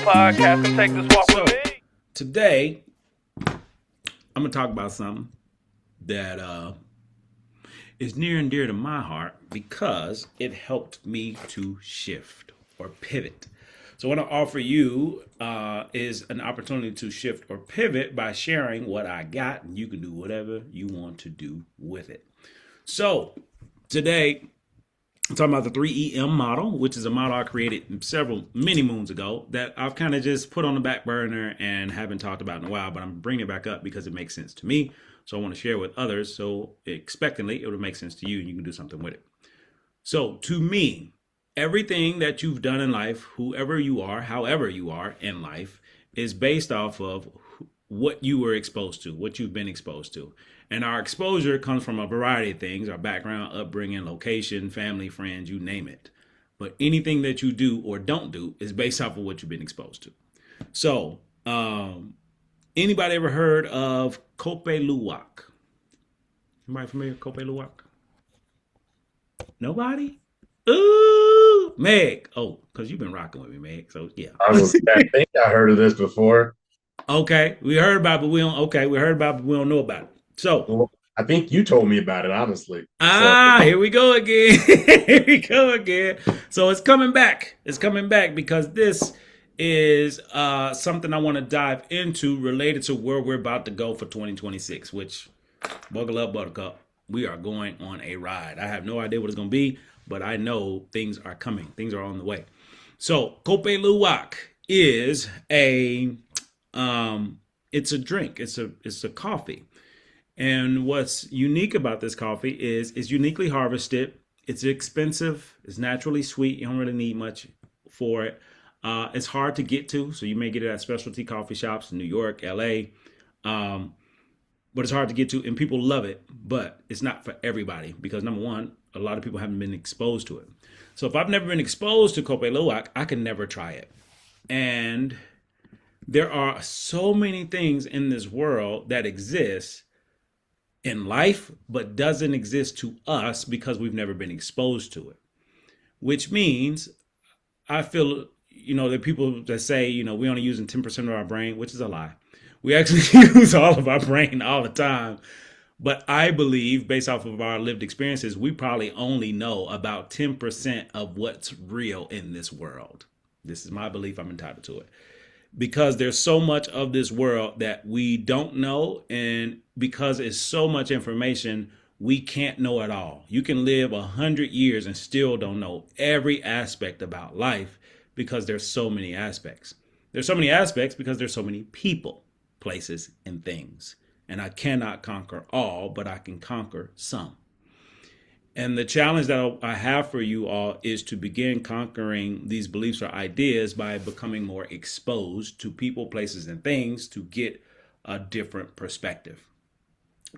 podcast. Come take this walk with me. Today, I'm going to talk about something that is near and dear to my heart because it helped me to shift or pivot. So what I offer you is an opportunity to shift or pivot by sharing what I got, and you can do whatever you want to do with it. So today, I'm talking about the 3EM model, which is a model I created many moons ago that I've kind of just put on the back burner and haven't talked about in a while, but I'm bringing it back up because it makes sense to me. So I want to share with others. So expectantly, it will make sense to you and you can do something with it. So to me, everything that you've done in life, whoever you are, however you are in life, is based off of what you were exposed to, what you've been exposed to. And our exposure comes from a variety of things, our background, upbringing, location, family, friends, you name it. But anything that you do or don't do is based off of what you've been exposed to. So, anybody ever heard of kopi luwak? Anybody familiar with kopi luwak? Nobody? Ooh, Meg. Oh, because you've been rocking with me, Meg. So, yeah. I think I heard of this before. Okay, we heard about it, but we don't. Okay, we heard about it, but we don't know about it. So, Well, I think you told me about it, honestly. here we go again. Here we go again. So it's coming back. It's coming back because this is something I want to dive into related to where we're about to go for 2026. Which, buckle up, Buttercup. We are going on a ride. I have no idea what it's going to be, but I know things are coming. Things are on the way. So, kopi luwak is it's a drink. It's a coffee. And what's unique about this coffee is it's uniquely harvested. It's expensive. It's naturally sweet. You don't really need much for it. It's hard to get to, so you may get it at specialty coffee shops in New York, LA. But it's hard to get to, and people love it. But it's not for everybody because, number one, a lot of people haven't been exposed to it. So if I've never been exposed to kopi luwak, I can never try it. And there are so many things in this world that exist in life, but doesn't exist to us because we've never been exposed to it. Which means I feel, there are people that say, we're only using 10% of our brain, which is a lie. We actually use all of our brain all the time. But I believe, based off of our lived experiences, we probably only know about 10% of what's real in this world. This is my belief. I'm entitled to it. Because there's so much of this world that we don't know, and because it's so much information, we can't know it all. You can live 100 years and still don't know every aspect about life because there's so many aspects. There's so many aspects because there's so many people, places, and things. And I cannot conquer all, but I can conquer some. And the challenge that I have for you all is to begin conquering these beliefs or ideas by becoming more exposed to people, places, and things to get a different perspective.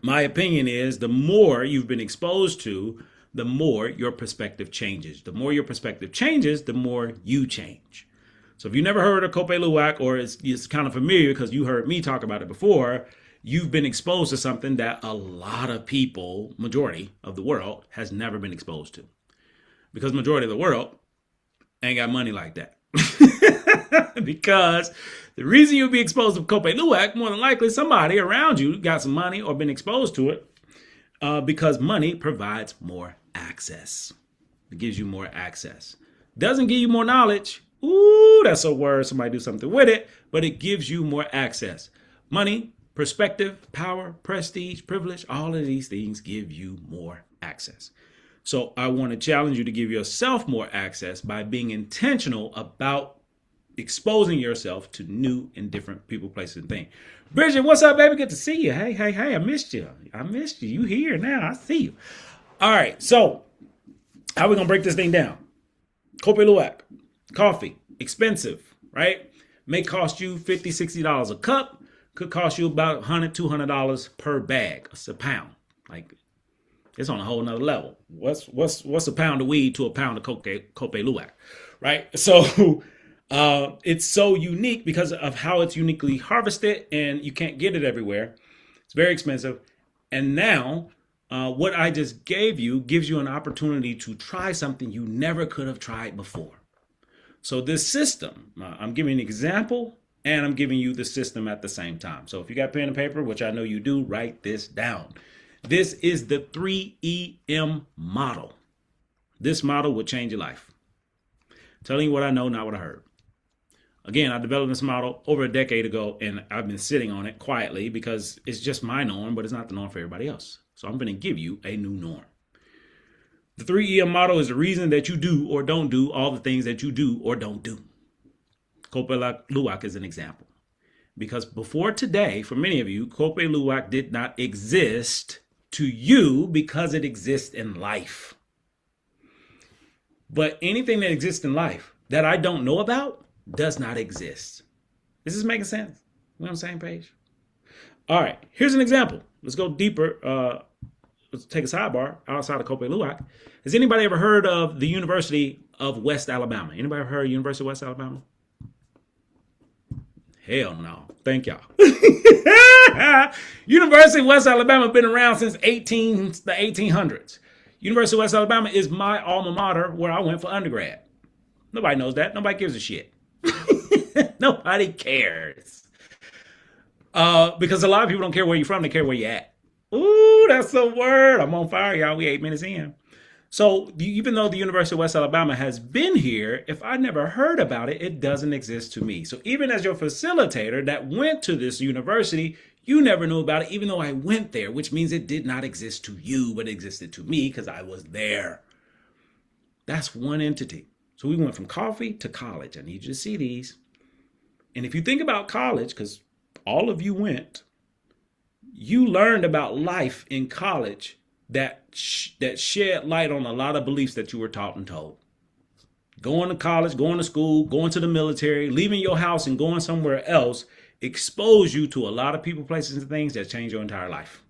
My opinion is the more you've been exposed to, the more your perspective changes. The more your perspective changes, the more you change. So if you never heard of kopi luwak, or it's kind of familiar because you heard me talk about it before, you've been exposed to something that a lot of people, majority of the world, has never been exposed to. Because majority of the world ain't got money like that. Because the reason you'll be exposed to kopi luwak, more than likely somebody around you got some money or been exposed to it, because money provides more access. It gives you more access. Doesn't give you more knowledge. Ooh, that's a word. Somebody do something with it. But it gives you more access. Money, perspective, power, prestige, privilege, all of these things give you more access. So I want to challenge you to give yourself more access by being intentional about exposing yourself to new and different people, places, and things. Bridget, what's up, baby? Good to see you. Hey, I missed you. You here now. I see you. All right, so how are we going to break this thing down? Kopi luwak, coffee, expensive, right? May cost you $50, $60 a cup. Could cost you about $100, $200 per bag. It's a pound. Like, it's on a whole nother level. What's a pound of weed to a pound of kopi luwak, right? So it's so unique because of how it's uniquely harvested, and you can't get it everywhere. It's very expensive. And now what I just gave you gives you an opportunity to try something you never could have tried before. So this system, I'm giving an example and I'm giving you the system at the same time. So if you got pen and paper, which I know you do, write this down. This is the 3EM model. This model will change your life. Telling you what I know, not what I heard. Again, I developed this model over a decade ago, and I've been sitting on it quietly because it's just my norm, but it's not the norm for everybody else. So I'm going to give you a new norm. The 3EM model is the reason that you do or don't do all the things that you do or don't do. Kopi luwak is an example. Because before today, for many of you, kopi luwak did not exist to you because it exists in life. But anything that exists in life that I don't know about does not exist. Is this making sense? We're on the same page? All right, here's an example. Let's go deeper. Let's take a sidebar outside of kopi luwak. Has anybody ever heard of the University of West Alabama? Anybody ever heard of University of West Alabama? Hell no. Thank y'all. University of West Alabama been around since the 1800s. University of West Alabama is my alma mater where I went for undergrad. Nobody knows that. Nobody gives a shit. Nobody cares. Because a lot of people don't care where you're from. They care where you're at. Ooh, that's a word. I'm on fire, y'all. We 8 minutes in. So even though the University of West Alabama has been here, if I never heard about it, it doesn't exist to me. So even as your facilitator that went to this university, you never knew about it, even though I went there, which means it did not exist to you, but it existed to me because I was there. That's one entity. So we went from coffee to college. I need you to see these. And if you think about college, because all of you went, you learned about life in college that shed light on a lot of beliefs that you were taught and told. Going to college, going to school, going to the military, leaving your house and going somewhere else expose you to a lot of people, places, and things that change your entire life.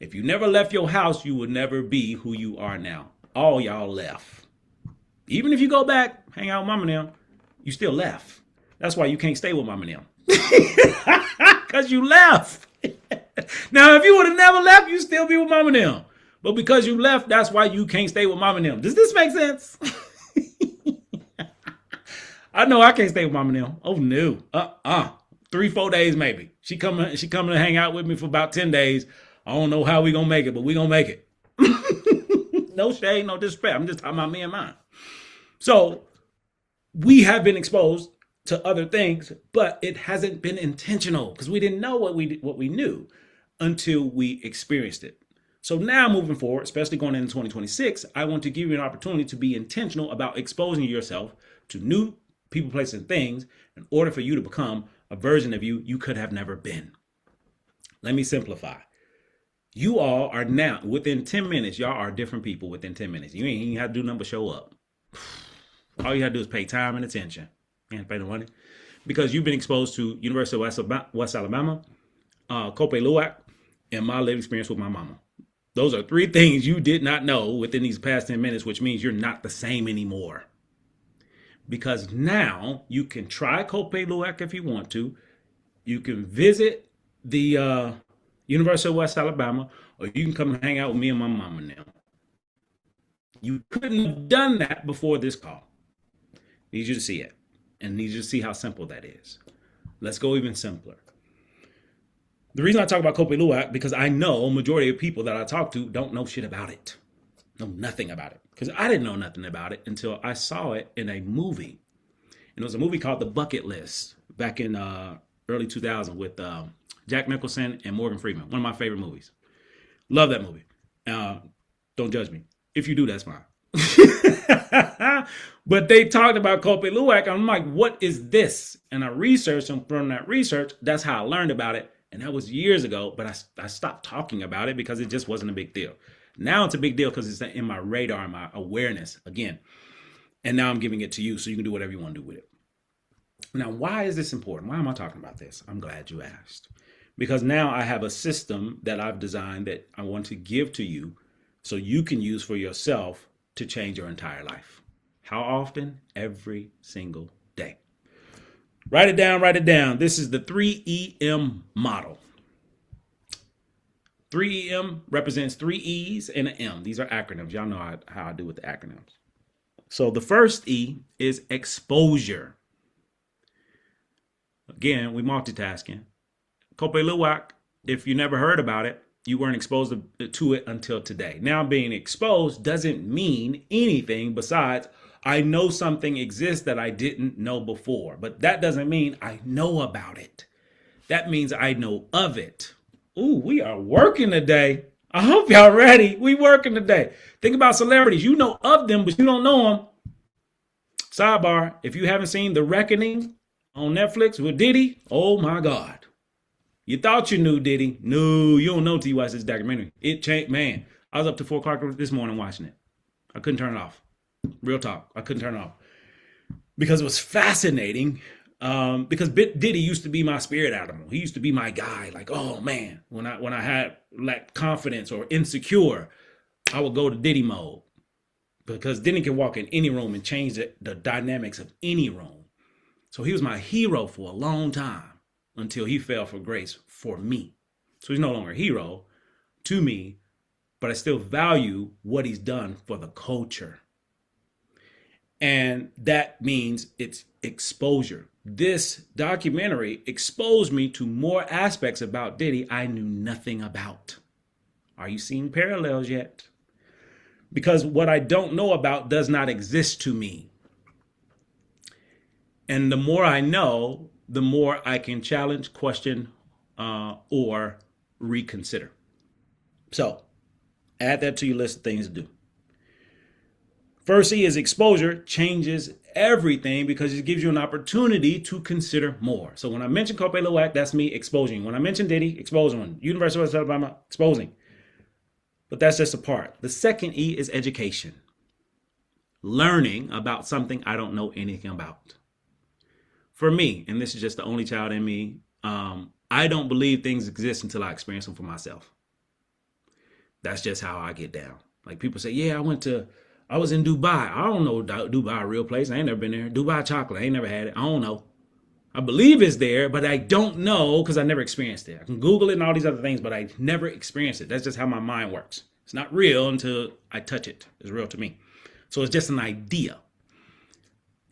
If you never left your house, you would never be who you are now. All y'all left. Even if you go back, hang out with mama and them, you still left. That's why you can't stay with mama and them. Because you left. Now, if you would have never left, you'd still be with mama and them. But because you left, that's why you can't stay with mama and them. Does this make sense? I know I can't stay with mama and them. Oh, no. 3-4 days maybe. She coming to hang out with me for about 10 days. I don't know how we going to make it, but we going to make it. No shade, no disrespect. I'm just talking about me and mine. So we have been exposed to other things, but it hasn't been intentional because we didn't know what we knew until we experienced it. So now moving forward, especially going into 2026, I want to give you an opportunity to be intentional about exposing yourself to new people, places, and things in order for you to become a version of you could have never been. Let me simplify. You all are now, within 10 minutes, y'all are different people within 10 minutes. You ain't even have to do nothing but show up. All you have to do is pay time and attention. You have to pay the money. Because you've been exposed to University of West Alabama, kopi luwak, and my lived experience with my mama. Those are 3 things you did not know within these past 10 minutes, which means you're not the same anymore. Because now you can try kopi luwak if you want to. You can visit the University of West Alabama, or you can come and hang out with me and my mama now. You couldn't have done that before this call. Need you to see it, and need you to see how simple that is. Let's go even simpler. The reason I talk about kopi luwak, because I know a majority of people that I talk to don't know shit about it. Know nothing about it. Because I didn't know nothing about it until I saw it in a movie. And it was a movie called The Bucket List back in early 2000 with Jack Nicholson and Morgan Freeman. One of my favorite movies. Love that movie. Don't judge me. If you do, that's fine. But they talked about kopi luwak. I'm like, what is this? And I researched, and from that research, that's how I learned about it. And that was years ago, but I stopped talking about it because it just wasn't a big deal. Now it's a big deal because it's in my radar, my awareness again. And now I'm giving it to you so you can do whatever you want to do with it. Now, why is this important? Why am I talking about this? I'm glad you asked. Because now I have a system that I've designed that I want to give to you so you can use for yourself to change your entire life. How often? Every single day. Write it down, write it down. This is the 3EM model. 3EM represents 3 E's and an M. These are acronyms. Y'all know how I do with the acronyms. So the first E is exposure. Again, we multitasking. Kopi luwak, if you never heard about it, you weren't exposed to it until today. Now being exposed doesn't mean anything besides I know something exists that I didn't know before. But that doesn't mean I know about it. That means I know of it. Ooh, we are working today. I hope y'all ready. We working today. Think about celebrities. You know of them, but you don't know them. Sidebar, if you haven't seen The Reckoning on Netflix with Diddy, oh my God. You thought you knew Diddy. No, you don't know till you watch this documentary. It changed, man. I was up to 4 o'clock this morning watching it. I couldn't turn it off. Real talk. I couldn't turn it off. Because it was fascinating. Because Diddy used to be my spirit animal. He used to be my guy. Like, oh man, when I had lacked confidence or insecure, I would go to Diddy mode. Because Diddy can walk in any room and change the dynamics of any room. So he was my hero for a long time until he fell for grace for me. So he's no longer a hero to me, but I still value what he's done for the culture. And that means it's exposure. This documentary exposed me to more aspects about Diddy I knew nothing about. Are you seeing parallels yet? Because what I don't know about does not exist to me. And the more I know, the more I can challenge, question, or reconsider. So add that to your list of things to do. First E is exposure changes everything because it gives you an opportunity to consider more. So when I mention kopi luwak, that's me exposing. When I mention Diddy, exposing. University of Alabama, exposing. But that's just a part. The second E is education. Learning about something I don't know anything about. For me, and this is just the only child in me, I don't believe things exist until I experience them for myself. That's just how I get down. Like people say, yeah, I was in Dubai. I don't know Dubai, a real place. I ain't never been there. Dubai chocolate, I ain't never had it. I don't know. I believe it's there, but I don't know because I never experienced it. I can Google it and all these other things, but I never experienced it. That's just how my mind works. It's not real until I touch it. It's real to me. So it's just an idea.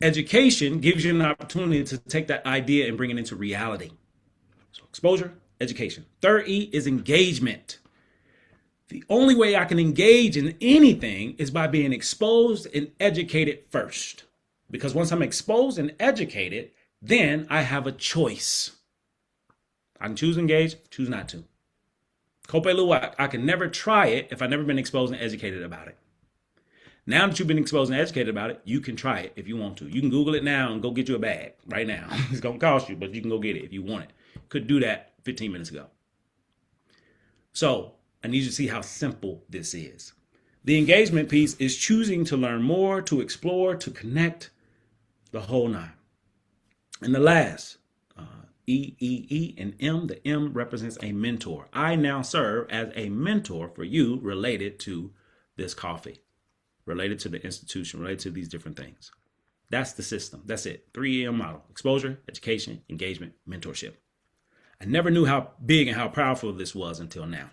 Education gives you an opportunity to take that idea and bring it into reality. So exposure, education. Third E is engagement. The only way I can engage in anything is by being exposed and educated first. Because once I'm exposed and educated, then I have a choice. I can choose to engage, choose not to. Kopi luwak, I can never try it if I've never been exposed and educated about it. Now that you've been exposed and educated about it, you can try it if you want to. You can Google it now and go get you a bag right now. It's going to cost you, but you can go get it if you want it. Could do that 15 minutes ago. So I need you to see how simple this is. The engagement piece is choosing to learn more, to explore, to connect, the whole nine. And the last, E, and M, the M represents a mentor. I now serve as a mentor for you related to this coffee, related to the institution, related to these different things. That's the system. That's it. 3M model: exposure, education, engagement, mentorship. I never knew how big and how powerful this was until now,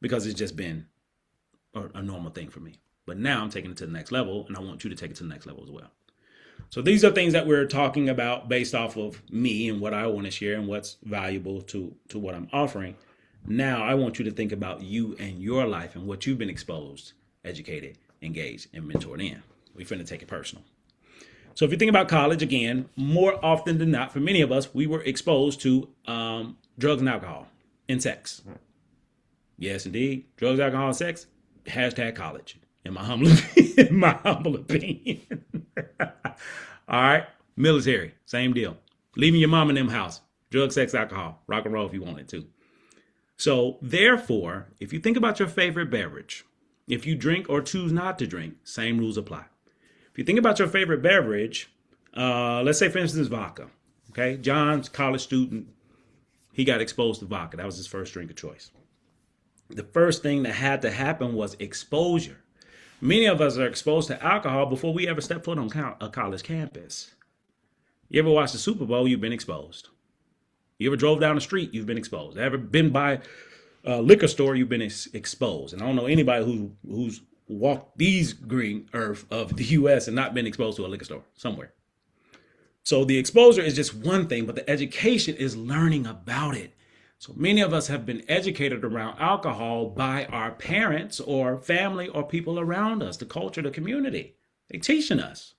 because it's just been a normal thing for me. But now I'm taking it to the next level, and I want you to take it to the next level as well. So these are things that we're talking about based off of me and what I want to share and what's valuable to what I'm offering. Now I want you to think about you and your life and what you've been exposed, educated, engaged, and mentored in. We're finna take it personal. So if you think about college, again, more often than not, for many of us, we were exposed to drugs and alcohol and sex. Yes, indeed. Drugs, alcohol, and sex. Hashtag college, in my humble opinion. All right. Military, same deal. Leaving your mom in them house. Drug, sex, alcohol. Rock and roll if you wanted to. So therefore, if you think about your favorite beverage, if you drink or choose not to drink, same rules apply. If you think about your favorite beverage, let's say, for instance, vodka. Okay. John's college student. He got exposed to vodka. That was his first drink of choice. The first thing that had to happen was exposure. Many of us are exposed to alcohol before we ever step foot on a college campus. You ever watched the Super Bowl? You've been exposed. You ever drove down the street? You've been exposed. Ever been by a liquor store? You've been exposed. And I don't know anybody who's walked these green earth of the US and not been exposed to a liquor store somewhere. So the exposure is just one thing, but the education is learning about it. So many of us have been educated around alcohol by our parents or family or people around us, the culture, the community. They teaching us.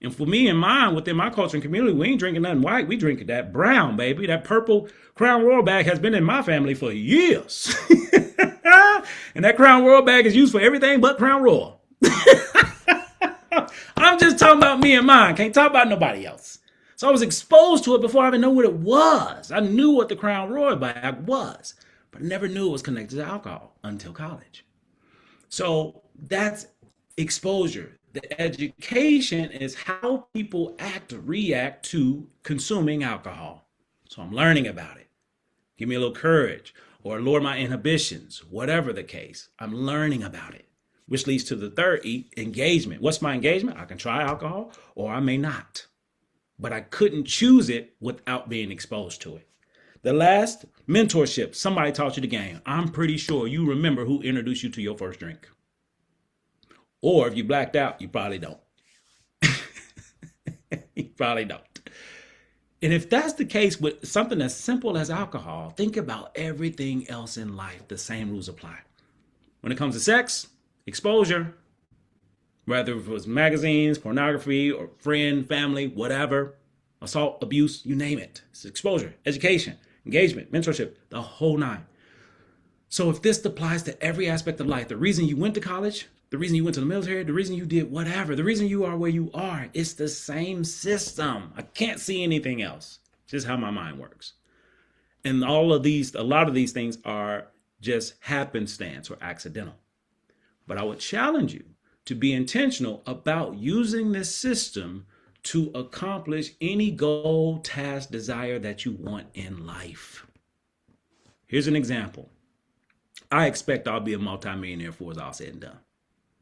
And for me and mine, within my culture and community, we ain't drinking nothing white. We drinking that brown, baby. That purple Crown Royal bag has been in my family for years. And that Crown Royal bag is used for everything but Crown Royal. I'm just talking about me and mine. Can't talk about nobody else. So I was exposed to it before I even knew what it was. I knew what the Crown Royal bag was, but I never knew it was connected to alcohol until college. So that's exposure. The education is how people act, react to consuming alcohol. So I'm learning about it. Give me a little courage or lower my inhibitions, whatever the case. I'm learning about it, which leads to the third E, engagement. What's my engagement? I can try alcohol or I may not, but I couldn't choose it without being exposed to it. The last, mentorship. Somebody taught you the game. I'm pretty sure you remember who introduced you to your first drink. Or if you blacked out, you probably don't. You probably don't. And if that's the case with something as simple as alcohol, think about everything else in life. The same rules apply. When it comes to sex, exposure, whether it was magazines, pornography, or friend, family, whatever, assault, abuse, you name it. It's exposure, education, engagement, mentorship, the whole nine. So if this applies to every aspect of life, the reason you went to college, the reason you went to the military, the reason you did whatever, the reason you are where you are, it's the same system. I can't see anything else. Just how my mind works. And a lot of these things are just happenstance or accidental. But I would challenge you to be intentional about using this system to accomplish any goal, task, desire that you want in life. Here's an example. I expect I'll be a multimillionaire before it's all said and done.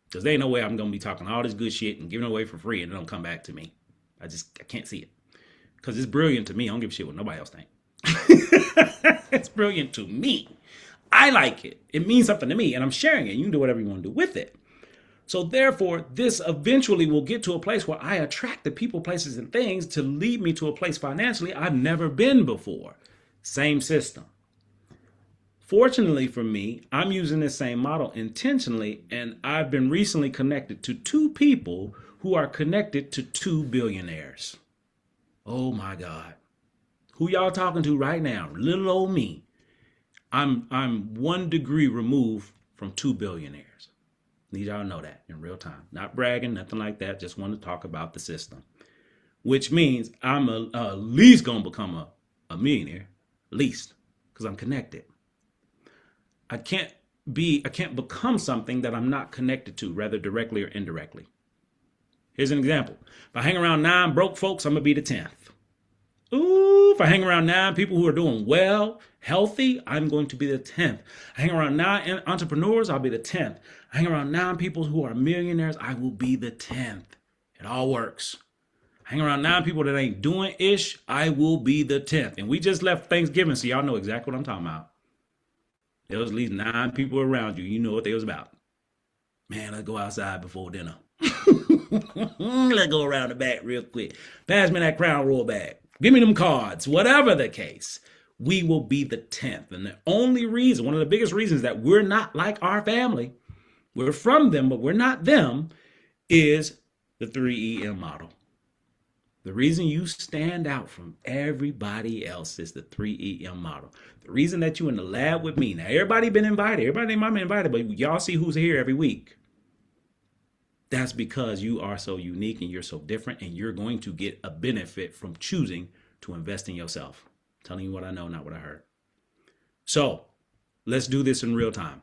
Because there ain't no way I'm going to be talking all this good shit and giving it away for free and it don't come back to me. I can't see it. Because it's brilliant to me. I don't give a shit what nobody else thinks. It's brilliant to me. I like it. It means something to me and I'm sharing it. You can do whatever you want to do with it. So therefore, this eventually will get to a place where I attract the people, places, and things to lead me to a place financially I've never been before. Same system. Fortunately for me, I'm using this same model intentionally, and I've been recently connected to two people who are connected to 2 billionaires. Oh my God. Who y'all talking to right now? Little old me. I'm 1 degree removed from 2 billionaires. Need y'all to know that in real time. Not bragging, nothing like that. Just want to talk about the system. Which means I'm at least going to become a millionaire. At least. Because I'm connected. I can't become something that I'm not connected to, whether directly or indirectly. Here's an example. If I hang around 9 broke folks, I'm going to be the 10th. Ooh, if I hang around 9 people who are doing well, healthy, I'm going to be the 10th. I hang around 9 entrepreneurs, I'll be the 10th. I hang around 9 people who are millionaires, I will be the 10th. It all works. I hang around 9 people that ain't doing ish, I will be the 10th. And we just left Thanksgiving, so y'all know exactly what I'm talking about. There was at least 9 people around you. You know what they was about. Man, let's go outside before dinner. Let's go around the back real quick. Pass me that Crown Royal bag. Give me them cards. Whatever the case, we will be the 10th. And the only reason, one of the biggest reasons that we're not like our family, we're from them, but we're not them, is the 3EM model. The reason you stand out from everybody else is the 3EM model. The reason that you in the lab with me, now everybody been invited, everybody might be invited, but y'all see who's here every week. That's because you are so unique and you're so different and you're going to get a benefit from choosing to invest in yourself. I'm telling you what I know, not what I heard. So let's do this in real time.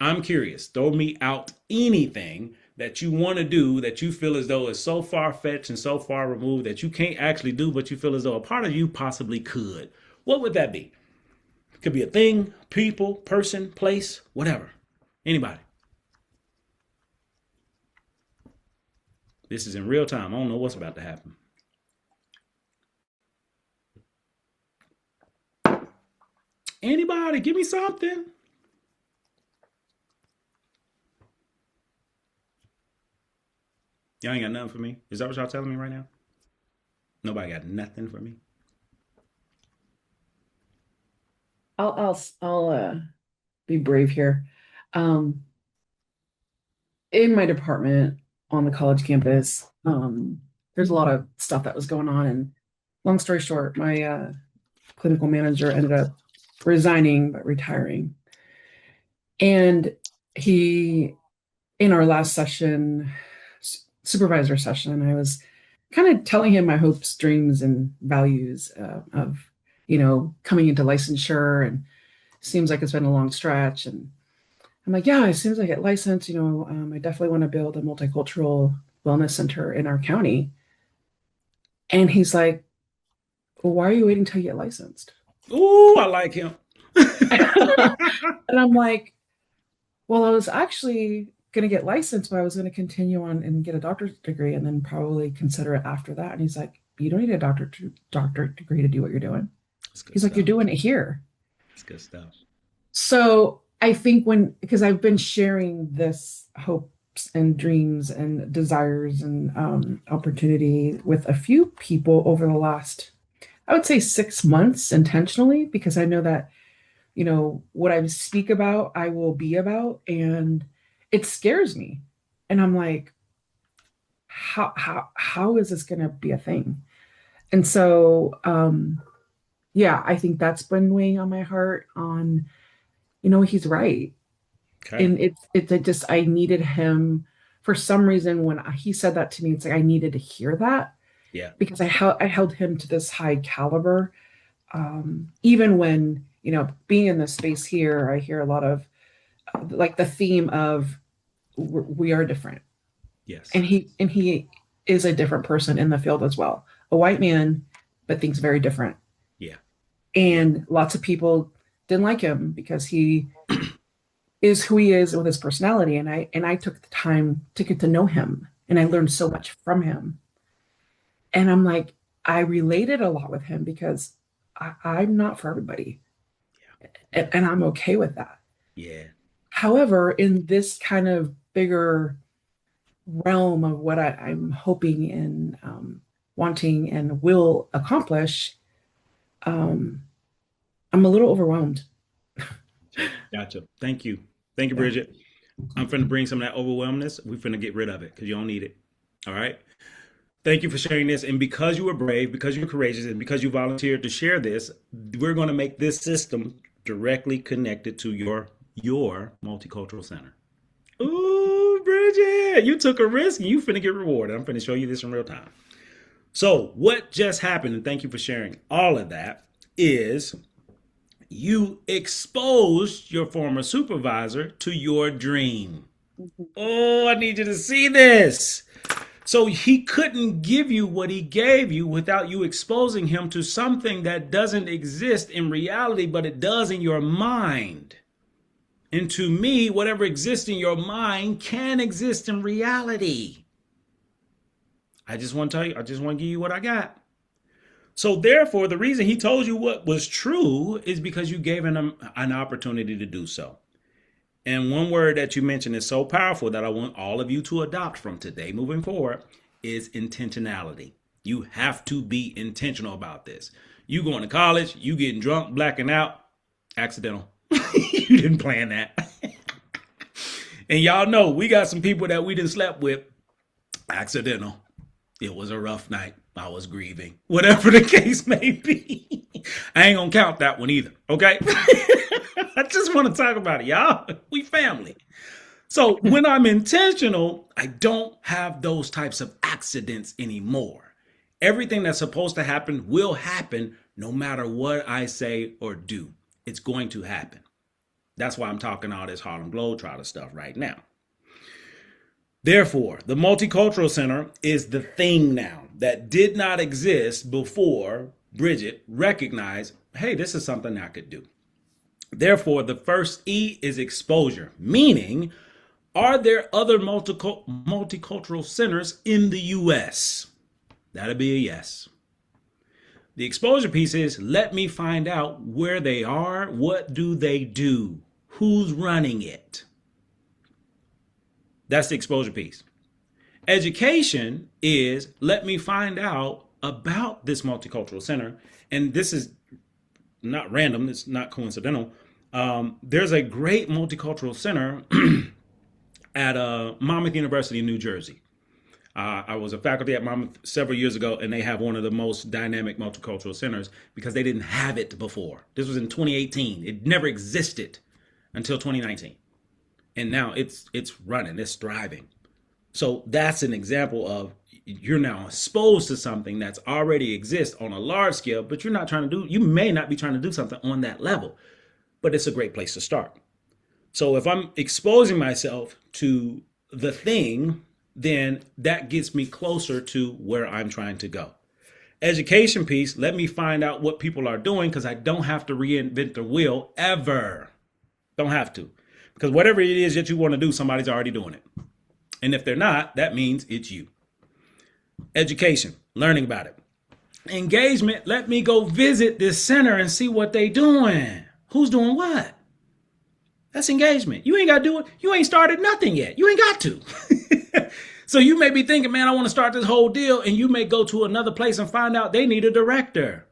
I'm curious. Throw me out anything that you want to do that you feel as though is so far-fetched and so far removed that you can't actually do, but you feel as though a part of you possibly could. What would that be? It could be a thing, people, person, place, whatever. Anybody. This is in real time. I don't know what's about to happen. Anybody, give me something. Y'all ain't got nothing for me. Is that what y'all telling me right now? Nobody got nothing for me. I'll be brave here. Um, in my department on the college campus, there's a lot of stuff that was going on, and long story short, my clinical manager ended up resigning but retiring. And he, in our last session, supervisor session, I was kind of telling him my hopes, dreams, and values of, coming into licensure. And seems like it's been a long stretch. And I'm like, yeah, as soon as I get licensed, I definitely want to build a multicultural wellness center in our county. And he's like, well, why are you waiting till you get licensed? Ooh, I like him. And I'm like, well, I was actually going to get licensed, but I was going to continue on and get a doctorate degree and then probably consider it after that. And he's like, you don't need a doctorate degree to do what you're doing. He's like, you're doing it here. That's good stuff. So I think because I've been sharing this hopes and dreams and desires and opportunity with a few people over the last, I would say 6 months intentionally, because I know that, what I speak about, I will be about, and it scares me. And I'm like, how is this going to be a thing? And so, yeah, I think that's been weighing on my heart on, he's right. Okay. And I needed him for some reason. When he said that to me, it's like, I needed to hear that. Yeah. Because I held him to this high caliber. Even when, being in this space here, I hear a lot of like the theme of we are different. Yes. And he is a different person in the field as well. A white man, but thinks very different. Yeah. And lots of people didn't like him because he is who he is with his personality. And I took the time to get to know him, and I learned so much from him. And I'm like, I related a lot with him because I'm not for everybody. Yeah. And I'm okay with that. Yeah. However, in this kind of bigger realm of what I'm hoping and wanting and will accomplish, I'm a little overwhelmed. Gotcha. Thank you. Thank you, Bridget. I'm finna bring some of that overwhelmness. We're finna get rid of it because you don't need it. All right. Thank you for sharing this. And because you were brave, because you're courageous, and because you volunteered to share this, we're going to make this system directly connected to your multicultural center. Ooh, Bridget, you took a risk and you finna get rewarded. I'm finna show you this in real time. So what just happened, and thank you for sharing all of that, is you exposed your former supervisor to your dream. Oh, I need you to see this. So he couldn't give you what he gave you without you exposing him to something that doesn't exist in reality, but it does in your mind. And to me, whatever exists in your mind can exist in reality. I just want to tell you, I just want to give you what I got. So therefore, the reason he told you what was true is because you gave him an opportunity to do so. And one word that you mentioned is so powerful that I want all of you to adopt from today moving forward is intentionality. You have to be intentional about this. You going to college, you getting drunk, blacking out, accidental. You didn't plan that. And y'all know we got some people that we didn't slept with, accidental. It was a rough night. I was grieving. Whatever the case may be. I ain't gonna count that one either, okay? I just want to talk about it, y'all. We family. So when I'm intentional, I don't have those types of accidents anymore. Everything that's supposed to happen will happen no matter what I say or do. It's going to happen. That's why I'm talking all this Harlem Globetrotter stuff right now. Therefore, the Multicultural Center is the thing now that did not exist before Bridget recognized, hey, this is something I could do. Therefore, the first E is exposure, meaning, are there other multicultural centers in the U.S.? That'll be a yes. The exposure piece is, let me find out where they are, what do they do, who's running it. That's the exposure piece. Education is let me find out about this multicultural center. And this is not random, it's not coincidental. There's a great multicultural center at Monmouth University in New Jersey. I was a faculty at Monmouth several years ago, and they have one of the most dynamic multicultural centers because they didn't have it before. This was in 2018. It never existed until 2019. And now it's running, it's thriving. So that's an example of you're now exposed to something that's already exists on a large scale, but you're not trying to do, you may not be trying to do something on that level, but it's a great place to start. So if I'm exposing myself to the thing, then that gets me closer to where I'm trying to go. Education piece, let me find out what people are doing because I don't have to reinvent the wheel ever. Don't have to. Because whatever it is that you want to do, somebody's already doing it. And if they're not, that means it's you. Education, learning about it. Engagement, let me go visit this center and see what they doing. Who's doing what? That's engagement. You ain't got to do it. You ain't started nothing yet. You ain't got to. So you may be thinking, man, I want to start this whole deal. And you may go to another place and find out they need a director.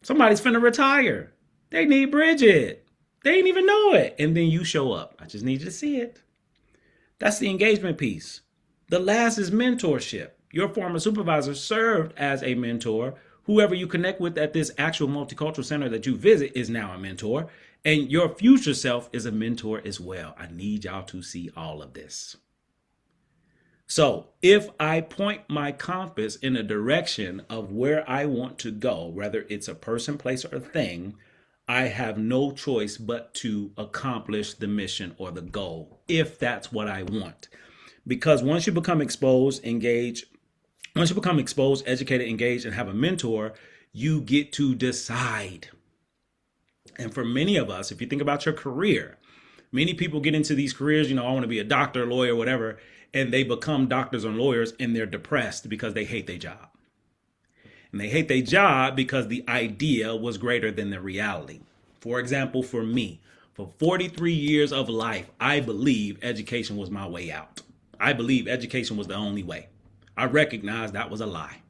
Somebody's finna retire. They need Bridget. They ain't even know it. And then you show up. I just need you to see it. That's the engagement piece. The last is mentorship. Your former supervisor served as a mentor. Whoever you connect with at this actual multicultural center that you visit is now a mentor. And your future self is a mentor as well. I need y'all to see all of this. So if I point my compass in a direction of where I want to go, whether it's a person, place, or thing, I have no choice but to accomplish the mission or the goal, if that's what I want. Because once you become exposed, educated, engaged, and have a mentor, you get to decide. And for many of us, if you think about your career, many people get into these careers, I want to be a doctor, lawyer, whatever, and they become doctors and lawyers and they're depressed because they hate their job. And they hate their job because the idea was greater than the reality. For example, for me, for 43 years of life, I believe education was my way out. I believe education was the only way. I recognize that was a lie.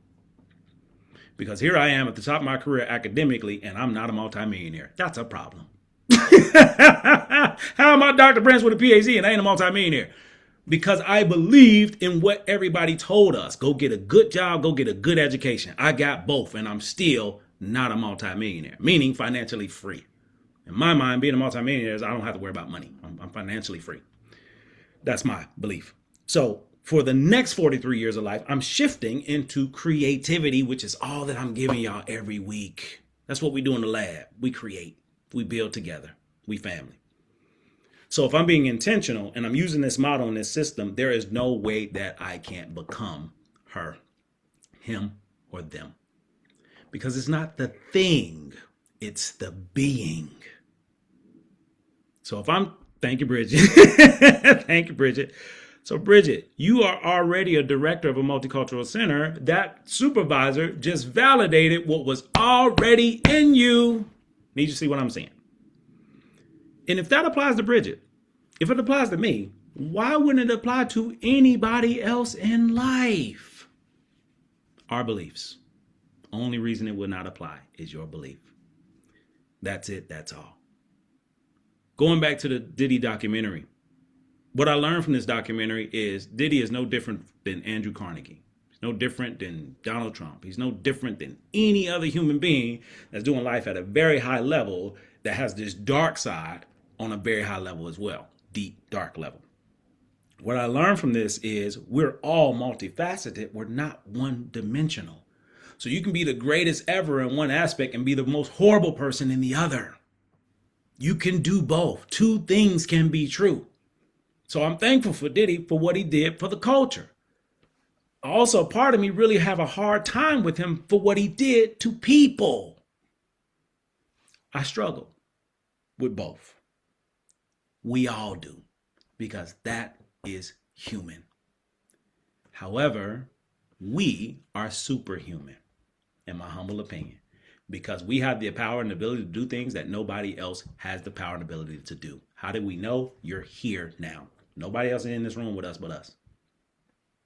Because here I am at the top of my career academically, and I'm not a multimillionaire. That's a problem. How am I Dr. Branch with a PhD and I ain't a multimillionaire? Because I believed in what everybody told us. Go get a good job, go get a good education. I got both, and I'm still not a multimillionaire, meaning financially free. In my mind, being a multimillionaire is I don't have to worry about money. I'm financially free. That's my belief. So for the next 43 years of life, I'm shifting into creativity, which is all that I'm giving y'all every week. That's what we do in the lab. We create, we build together, we family. So if I'm being intentional and I'm using this model and this system, there is no way that I can't become her, him, or them. Because it's not the thing, it's the being. So thank you, Bridget. Thank you, Bridget. So Bridget, you are already a director of a multicultural center. That supervisor just validated what was already in you. Need you to see what I'm saying? And if that applies to Bridget, if it applies to me, why wouldn't it apply to anybody else in life? Our beliefs. Only reason it would not apply is your belief. That's it. That's all. Going back to the Diddy documentary, what I learned from this documentary is Diddy is no different than Andrew Carnegie. He's no different than Donald Trump. He's no different than any other human being that's doing life at a very high level that has this dark side on a very high level as well. Deep, dark level. What I learned from this is we're all multifaceted. We're not one-dimensional. So you can be the greatest ever in one aspect and be the most horrible person in the other. You can do both. Two things can be true. So I'm thankful for Diddy for what he did for the culture. Also, part of me really have a hard time with him for what he did to people. I struggle with both. We all do, because that is human. However, we are superhuman, in my humble opinion, because we have the power and ability to do things that nobody else has the power and ability to do. How do we know? You're here now. Nobody else is in this room with us but us.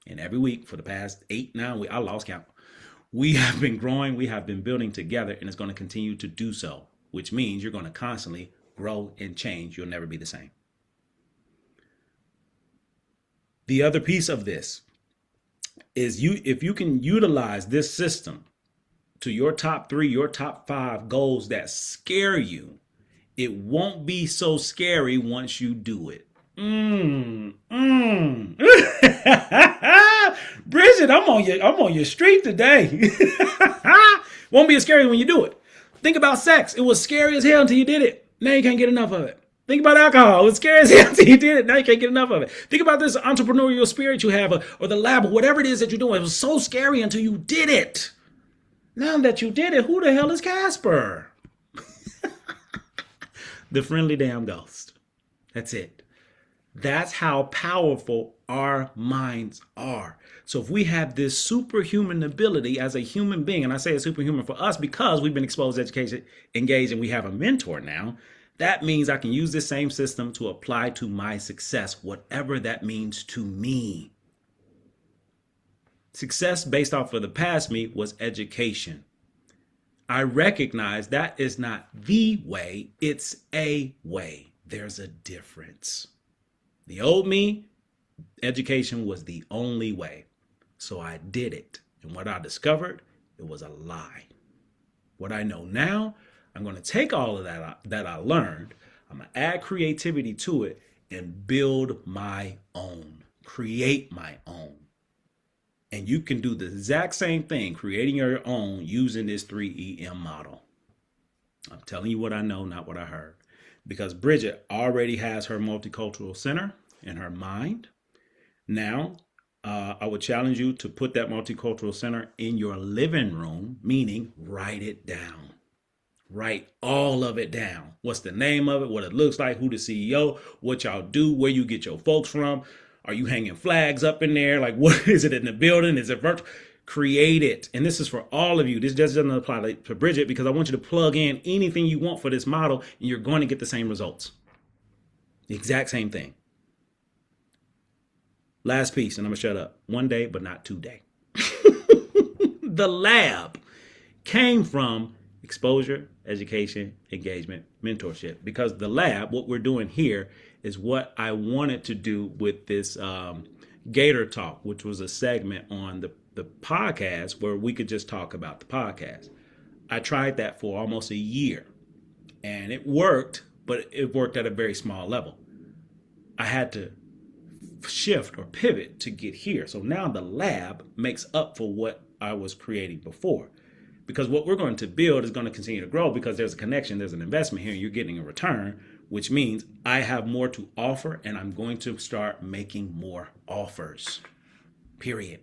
And every week for the past 8, 9 weeks, I lost count. We have been growing, we have been building together, and it's going to continue to do so, which means you're going to constantly grow and change. You'll never be the same. The other piece of this is if you can utilize this system to your top 3, your top 5 goals that scare you, it won't be so scary once you do it. Bridget, I'm on your street today. Won't be as scary when you do it. Think about sex. It was scary as hell until you did it. Now you can't get enough of it. Think about alcohol. It was scary as hell until you did it. Now you can't get enough of it. Think about this entrepreneurial spirit you have, or the lab, or whatever it is that you're doing. It was so scary until you did it. Now that you did it, who the hell is Casper? The friendly damn ghost. That's it. That's how powerful our minds are. So if we have this superhuman ability as a human being, and I say it's superhuman for us because we've been exposed to education, engaged, and we have a mentor now, that means I can use this same system to apply to my success, whatever that means to me. Success based off of the past me was education. I recognize that is not the way, it's a way. There's a difference. The old me, education was the only way. So I did it. And what I discovered, it was a lie. What I know now, I'm going to take all of that I learned, I'm going to add creativity to it and build my own, create my own. And you can do the exact same thing, creating your own using this 3EM model. I'm telling you what I know, not what I heard. Because Bridget already has her multicultural center in her mind. Now, I would challenge you to put that multicultural center in your living room, meaning write it down. Write all of it down. What's the name of it, what it looks like, who the CEO, what y'all do, where you get your folks from. Are you hanging flags up in there? Like, what is it in the building? Is it virtual? Create it. And this is for all of you. This just doesn't apply to Bridget because I want you to plug in anything you want for this model and you're going to get the same results. The exact same thing. Last piece, and I'm going to shut up. One day, but not today. The lab came from exposure, education, engagement, mentorship. Because the lab, what we're doing here, is what I wanted to do with this Gator Talk, which was a segment on the podcast where we could just talk about the podcast. I tried that for almost a year and it worked, but it worked at a very small level. I had to shift or pivot to get here. So now the lab makes up for what I was creating before. Because what we're going to build is going to continue to grow because there's a connection, there's an investment here, and you're getting a return, which means I have more to offer and I'm going to start making more offers, period.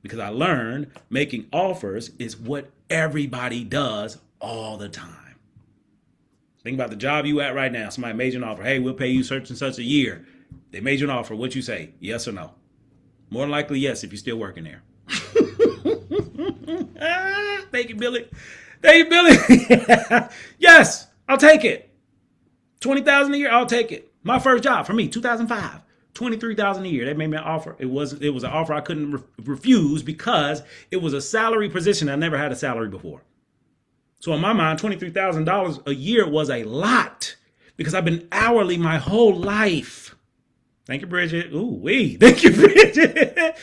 Because I learned making offers is what everybody does all the time. Think about the job you at right now. Somebody made you an offer. Hey, we'll pay you such and such a year. They made you an offer. What you say? Yes or no? More than likely, yes, if you're still working there. Thank you, Billy. Thank you, Billy. Yes, I'll take it. $20,000 a year, I'll take it. My first job for me, 2005, $23,000 a year. They made me an offer. It was an offer I couldn't refuse because it was a salary position. I never had a salary before. So in my mind, $23,000 a year was a lot because I've been hourly my whole life. Thank you, Bridget. Ooh, wee. Thank you, Bridget. It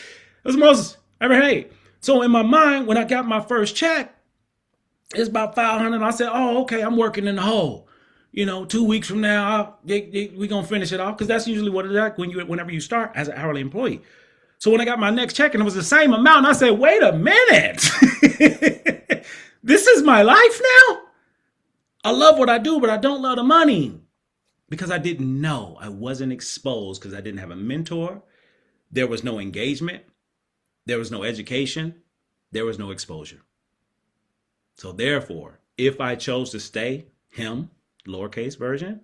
was the most I ever had. So in my mind, when I got my first check, it's about $500. I said, oh, okay, I'm working in the hole. 2 weeks from now, we're going to finish it off because that's usually what it's like whenever you start as an hourly employee. So when I got my next check and it was the same amount, I said, wait a minute. This is my life now? I love what I do, but I don't love the money because I didn't know. I wasn't exposed because I didn't have a mentor. There was no engagement. There was no education. There was no exposure. So therefore, if I chose to stay him, lowercase version,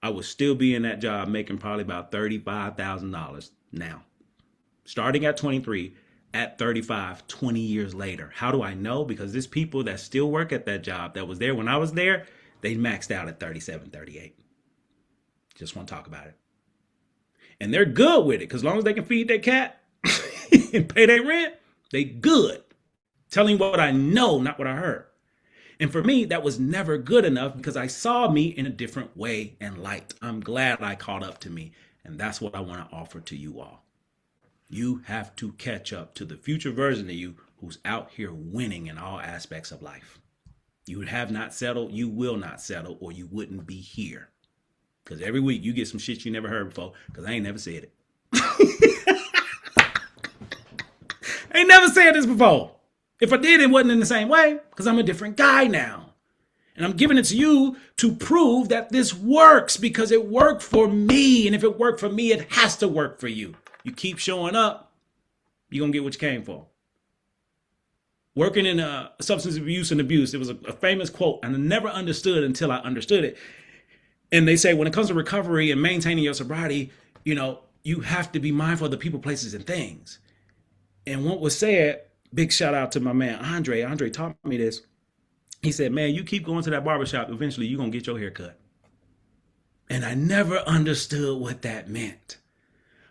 I would still be in that job making probably about $35,000 now. Starting at 23, at 35, 20 years later. How do I know? Because there's people that still work at that job that was there when I was there, they maxed out at 37, 38. Just want to talk about it. And they're good with it because as long as they can feed their cat, and pay their rent, they good. Telling what I know, not what I heard. And for me, that was never good enough because I saw me in a different way and light. I'm glad I caught up to me. And that's what I want to offer to you all. You have to catch up to the future version of you who's out here winning in all aspects of life. You have not settled, you will not settle, or you wouldn't be here. Because every week you get some shit you never heard before, because I ain't never said it. I ain't never said this before. If I did, it wasn't in the same way, because I'm a different guy now. And I'm giving it to you to prove that this works, because it worked for me. And if it worked for me, it has to work for you. You keep showing up, you're going to get what you came for. Working in substance abuse and abuse, there was a famous quote, and I never understood until I understood it. And they say, when it comes to recovery and maintaining your sobriety, you have to be mindful of the people, places, and things. And what was said, big shout out to my man, Andre. Andre taught me this. He said, man, you keep going to that barbershop, eventually you're going to get your hair cut. And I never understood what that meant.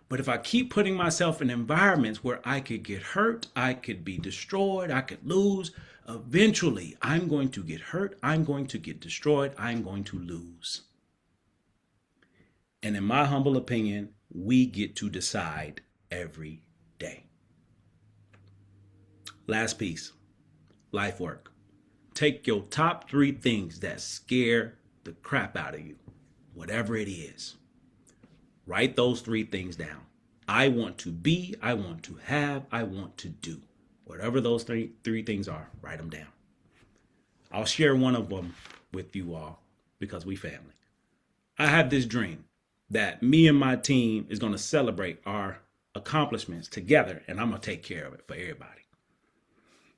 But if I keep putting myself in environments where I could get hurt, I could be destroyed, I could lose, eventually I'm going to get hurt, I'm going to get destroyed, I'm going to lose. And in my humble opinion, we get to decide every day. Last piece, life work. Take your top 3 things that scare the crap out of you, whatever it is. Write those 3 things down. I want to be, I want to have, I want to do. Whatever those three things are, write them down. I'll share one of them with you all because we family. I have this dream that me and my team is going to celebrate our accomplishments together, and I'm going to take care of it for everybody.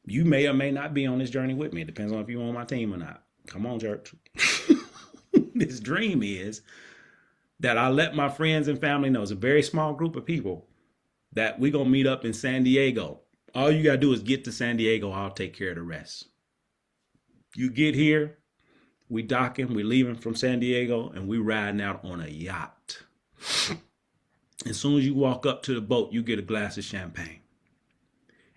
You may or may not be on this journey with me. It depends on if you're on my team or not. Come on, church. This dream is that I let my friends and family know, it's a very small group of people, that we're going to meet up in San Diego. All you got to do is get to San Diego. I'll take care of the rest. You get here, we docking, we leaving from San Diego, and we riding out on a yacht. As soon as you walk up to the boat, you get a glass of champagne.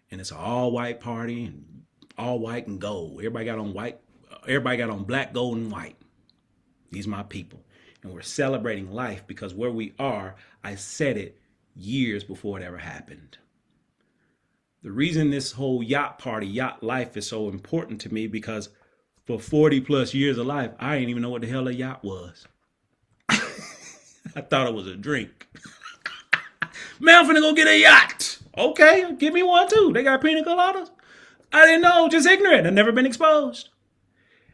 And it's an all-white party, and all white and gold. Everybody got on white. Everybody got on black, gold, and white. These are my people. And we're celebrating life because where we are, I said it years before it ever happened. The reason this whole yacht party, yacht life is so important to me because for 40 plus years of life, I didn't even know what the hell a yacht was. I thought it was a drink. Man, I'm finna go get a yacht. Okay, give me one too. They got pina coladas. I didn't know, just ignorant. I've never been exposed.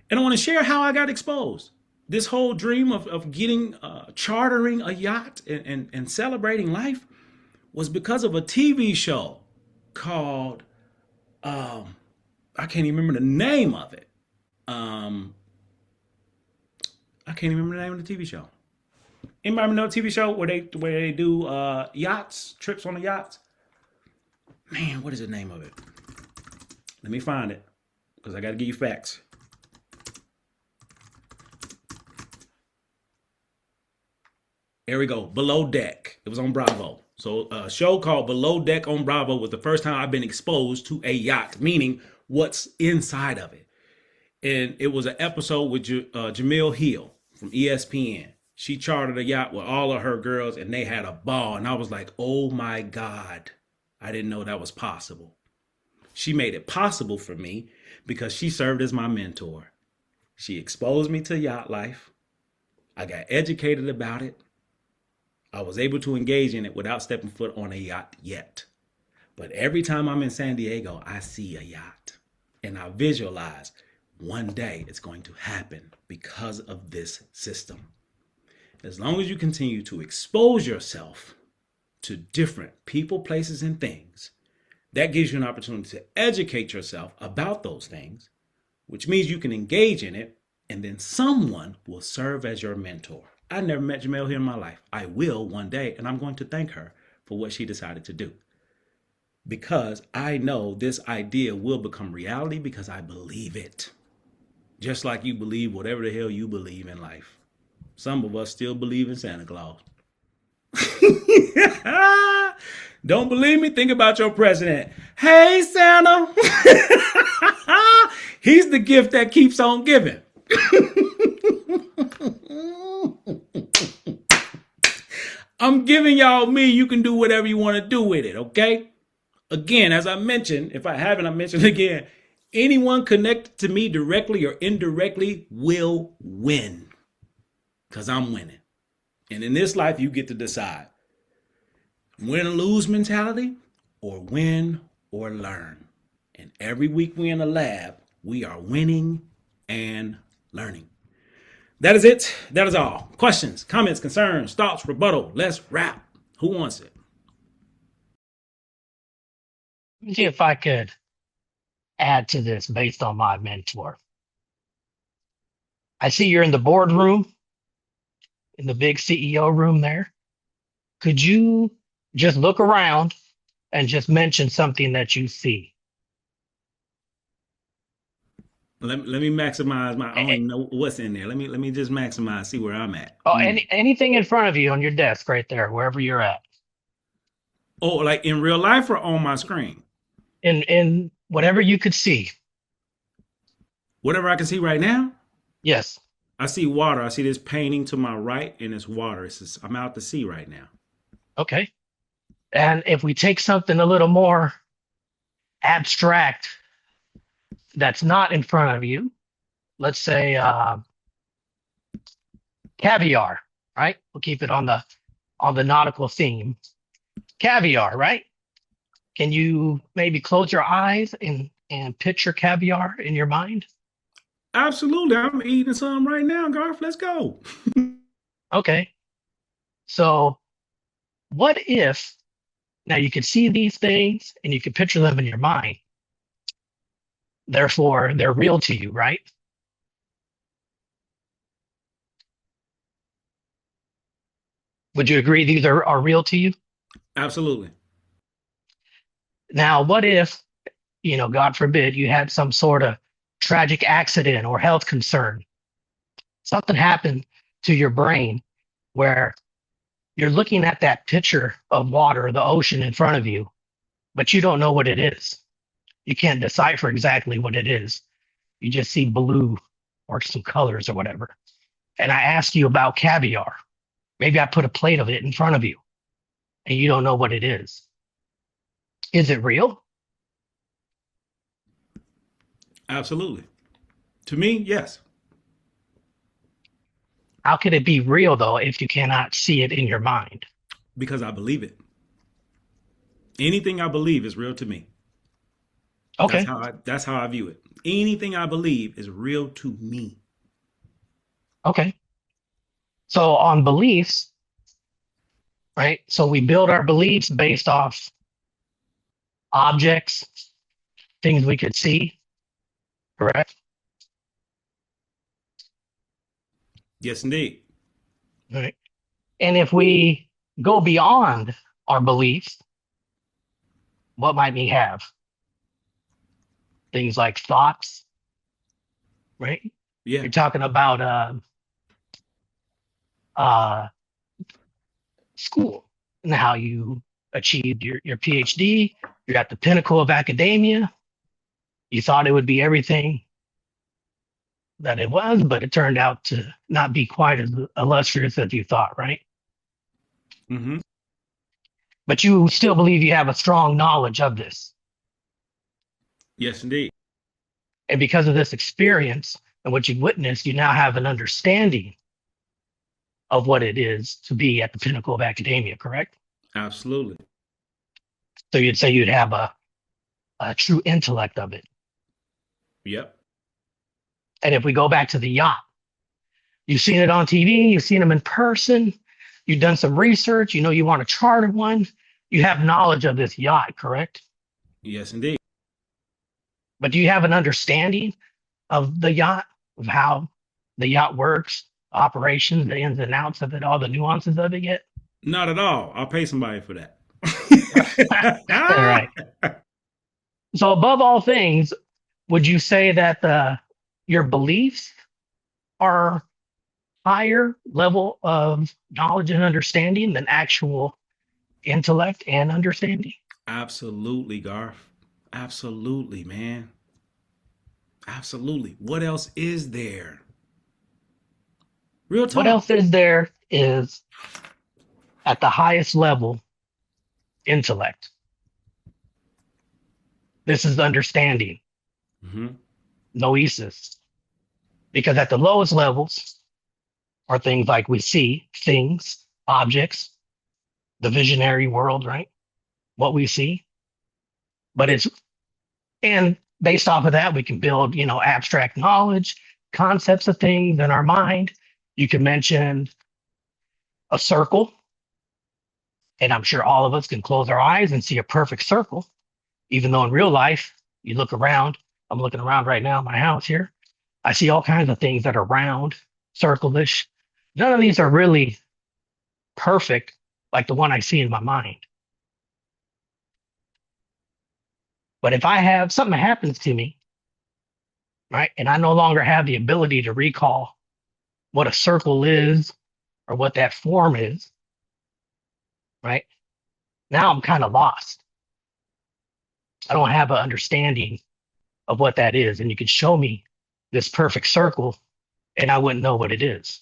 And I want to share how I got exposed. This whole dream of getting, chartering a yacht and celebrating life was because of a TV show called, I can't even remember the name of it. I can't even remember the name of the TV show. Anybody know a TV show where they do yachts, trips on the yachts? Man, what is the name of it? Let me find it because I got to give you facts. There we go. Below Deck. It was on Bravo. So a show called Below Deck on Bravo was the first time I've been exposed to a yacht, meaning what's inside of it. And it was an episode with Jamil Hill from ESPN. She chartered a yacht with all of her girls and they had a ball. And I was like, oh my God, I didn't know that was possible. She made it possible for me because she served as my mentor. She exposed me to yacht life. I got educated about it. I was able to engage in it without stepping foot on a yacht yet. But every time I'm in San Diego, I see a yacht and I visualize one day it's going to happen because of this system. As long as you continue to expose yourself to different people, places, and things, that gives you an opportunity to educate yourself about those things, which means you can engage in it, and then someone will serve as your mentor. I never met Jamel here in my life. I will one day, and I'm going to thank her for what she decided to do. Because I know this idea will become reality because I believe it. Just like you believe whatever the hell you believe in life. Some of us still believe in Santa Claus. Don't believe me? Think about your president. Hey, Santa. He's the gift that keeps on giving. I'm giving y'all me. You can do whatever you want to do with it, okay? Again, as I mentioned, if I haven't, I mentioned again, anyone connected to me directly or indirectly will win because I'm winning. And in this life, you get to decide win or lose mentality or win or learn. And every week we're in the lab, we are winning and learning. That is it. That is all. Questions, comments, concerns, thoughts, rebuttal. Let's wrap. Who wants it? Let me see if I could add to this based on my mentor. I see you're in the boardroom, in the big CEO room there. Could you just look around and just mention something that you see? Let me maximize my. I don't even know what's in there. Let me just maximize. See where I'm at. Oh, anything in front of you on your desk right there, wherever you're at. Oh, like in real life or on my screen? In whatever you could see. Whatever I can see right now. Yes. I see water. I see this painting to my right, and it's water. I'm out to sea right now. Okay. And if we take something a little more abstract that's not in front of you, let's say caviar, right? We'll keep it on the nautical theme. Caviar, right? Can you maybe close your eyes and picture caviar in your mind? Absolutely. I'm eating some right now, Garth. Let's go. Okay. So what if now you can see these things and you can picture them in your mind? Therefore, they're real to you, right? Would you agree these are real to you? Absolutely. Now, what if, God forbid, you had some sort of tragic accident or health concern? Something happened to your brain where you're looking at that picture of water, the ocean in front of you, but you don't know what it is. You can't decipher exactly what it is. You just see blue or some colors or whatever. And I ask you about caviar. Maybe I put a plate of it in front of you and you don't know what it is. Is it real? Absolutely. To me, yes. How could it be real though if you cannot see it in your mind? Because I believe it. Anything I believe is real to me. Okay. That's how I view it. Anything I believe is real to me. Okay. So on beliefs, right? So we build our beliefs based off objects, things we could see, correct? Yes, indeed. Right. And if we go beyond our beliefs, what might we have? Things like thoughts, right? Yeah. You're talking about school and how you achieved your PhD. You're at the pinnacle of academia. You thought it would be everything that it was, but it turned out to not be quite as illustrious as you thought, right? Mm-hmm. But you still believe you have a strong knowledge of this. Yes, indeed. And because of this experience and what you've witnessed, you now have an understanding of what it is to be at the pinnacle of academia, correct? Absolutely. So you'd say you'd have a true intellect of it. Yep. And if we go back to the yacht, you've seen it on TV, you've seen them in person, you've done some research, you want to charter one, you have knowledge of this yacht, correct? Yes, indeed. But do you have an understanding of the yacht, of how the yacht works, operations, the ins and outs of it, all the nuances of it yet? Not at all. I'll pay somebody for that. All right. So above all things, would you say that your beliefs are higher level of knowledge and understanding than actual intellect and understanding? Absolutely, Garth. Absolutely, man. Absolutely. What else is there? Real What talk. else is there is at the highest level, intellect. This is understanding, Hmm. noesis. Because at the lowest levels are things like we see, things, objects, the visionary world, right? What we see. But it's, and based off of that, we can build, abstract knowledge, concepts of things in our mind. You can mention a circle, and I'm sure all of us can close our eyes and see a perfect circle, even though in real life, you look around. I'm looking around right now in my house here. I see all kinds of things that are round, circle-ish. None of these are really perfect like the one I see in my mind. But if I have something happens to me, right, and I no longer have the ability to recall what a circle is or what that form is, right, now I'm kind of lost. I don't have an understanding of what that is. And you could show me this perfect circle and I wouldn't know what it is,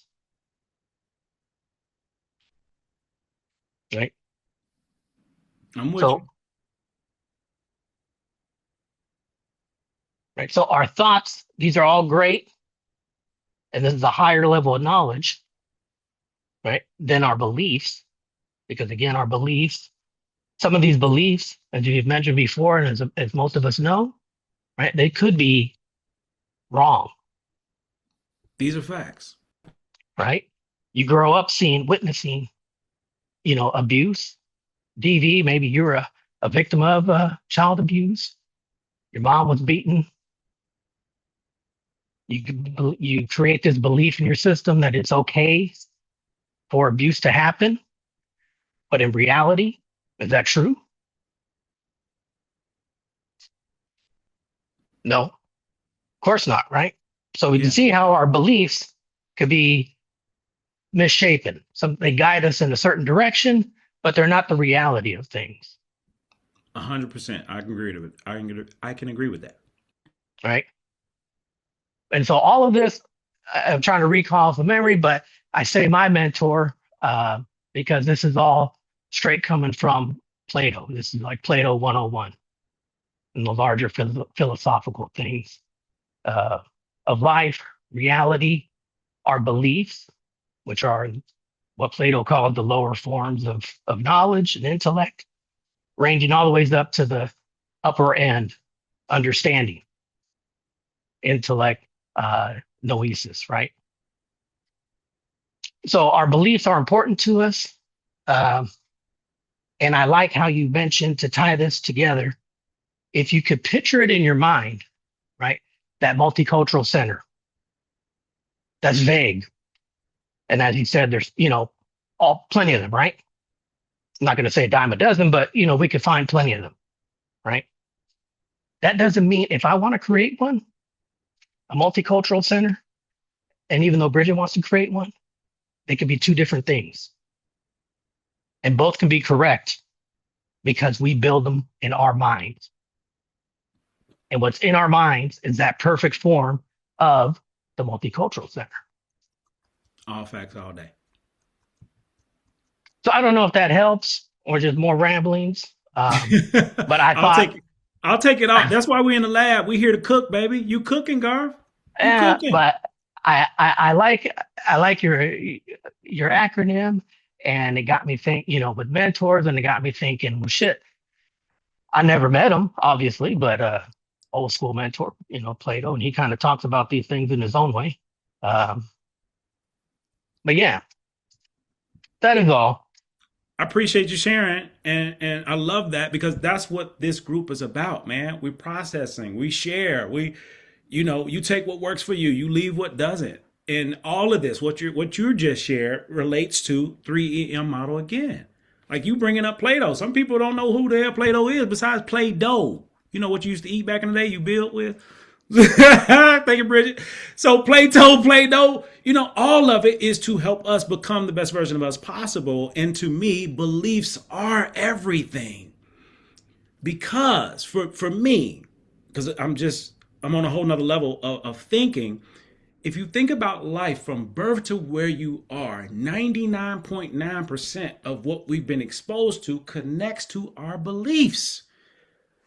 right? I'm with you. So, right. So our thoughts, these are all great. And this is a higher level of knowledge, right? Than our beliefs. Because again, our beliefs, some of these beliefs, as you've mentioned before, and as most of us know, right, they could be wrong, These are facts. right? You grow up witnessing, abuse, DV, maybe you're a victim of child abuse. Your mom was beaten. You create this belief in your system that it's okay for abuse to happen. But in reality, is that true? No, of course not, right? So we can Yeah. see how our beliefs could be misshapen. They guide us in a certain direction, but they're not the reality of things, 100%. I can agree with it. I can agree with that. right? And so all of this, I'm trying to recall from memory, but I say my mentor because this is all straight coming from Plato. This is like Plato 101 and the larger philosophical things uh, of life, reality, our beliefs, which are what Plato called the lower forms of knowledge and intellect, ranging all the ways up to the upper end, understanding, intellect, noesis, right? So our beliefs are important to us. Um, and I like how you mentioned to tie this together. If you could picture it in your mind, right? That multicultural center, that's vague. And as he said, there's, plenty of them, right? I'm not going to say a dime a dozen, but, we could find plenty of them, right? That doesn't mean if I want to create one, a multicultural center, and even though Bridget wants to create one, they could be two different things. And both can be correct because we build them in our minds. And what's in our minds is that perfect form of the multicultural center. All facts all day. So I don't know if that helps or just more ramblings. But I I'll thought, take it. I'll take it off. That's why we're in the lab. We here to cook, baby. You cooking, Garth? You cooking? but I like your acronym, and it got me with mentors, and it got me thinking, well, shit, I never met him, obviously, but old school mentor, Plato, and he kind of talks about these things in his own way. Um, but yeah, that is all. I appreciate you sharing, and I love that because that's what this group is about, man. We're processing, we share, you take what works for you, you leave what doesn't, and all of this, what you just shared relates to 3EM model again. Like you bringing up Play-Doh. Some people don't know who the hell Play-Doh is besides Play-Doh. You know what you used to eat back in the day, you built with. Thank you, Bridget. So Play-Doh, all of it is to help us become the best version of us possible. And to me, beliefs are everything. Because for me, because I'm on a whole nother level of thinking. If you think about life from birth to where you are, 99.9% of what we've been exposed to connects to our beliefs.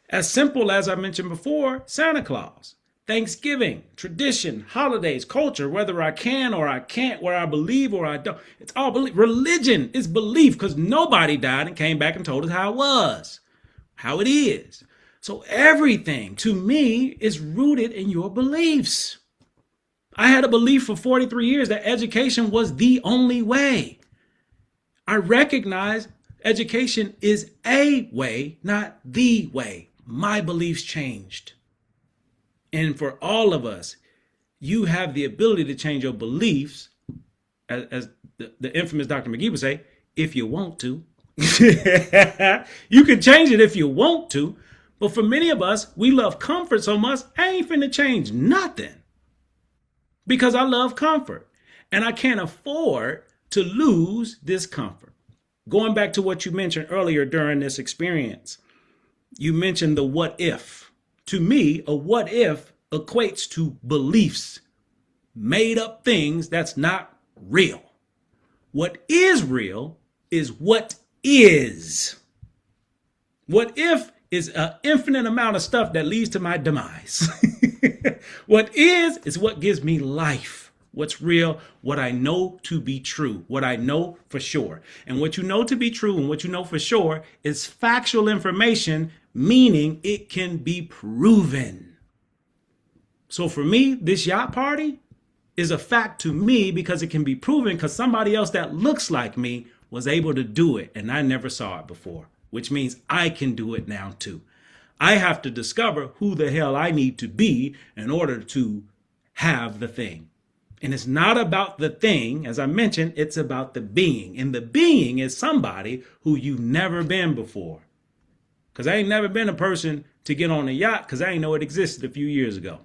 As simple as I mentioned before, Santa Claus, Thanksgiving, tradition, holidays, culture, whether I can or I can't, where I believe or I don't. It's all belief. Religion is belief because nobody died and came back and told us how it was, how it is. So everything to me is rooted in your beliefs. I had a belief for 43 years that education was the only way. I recognize education is a way, not the way. My beliefs changed. And for all of us, you have the ability to change your beliefs, as the infamous Dr. McGee would say, if you want to. You can change it if you want to. But for many of us, we love comfort so much, I ain't finna change nothing. Because I love comfort and I can't afford to lose this comfort. Going back to what you mentioned earlier during this experience, you mentioned the what if. To me, a what if equates to beliefs, made up things that's not real. What is real is what is. What if is an infinite amount of stuff that leads to my demise. What is what gives me life. What's real, what I know to be true, what I know for sure. And what you know to be true and what you know for sure is factual information, meaning it can be proven. So for me, this yacht party is a fact to me because it can be proven because somebody else that looks like me was able to do it and I never saw it before, which means I can do it now too. I have to discover who the hell I need to be in order to have the thing. And it's not about the thing, as I mentioned, it's about the being. And the being is somebody who you've never been before. Because I ain't never been a person to get on a yacht because I ain't know it existed a few years ago.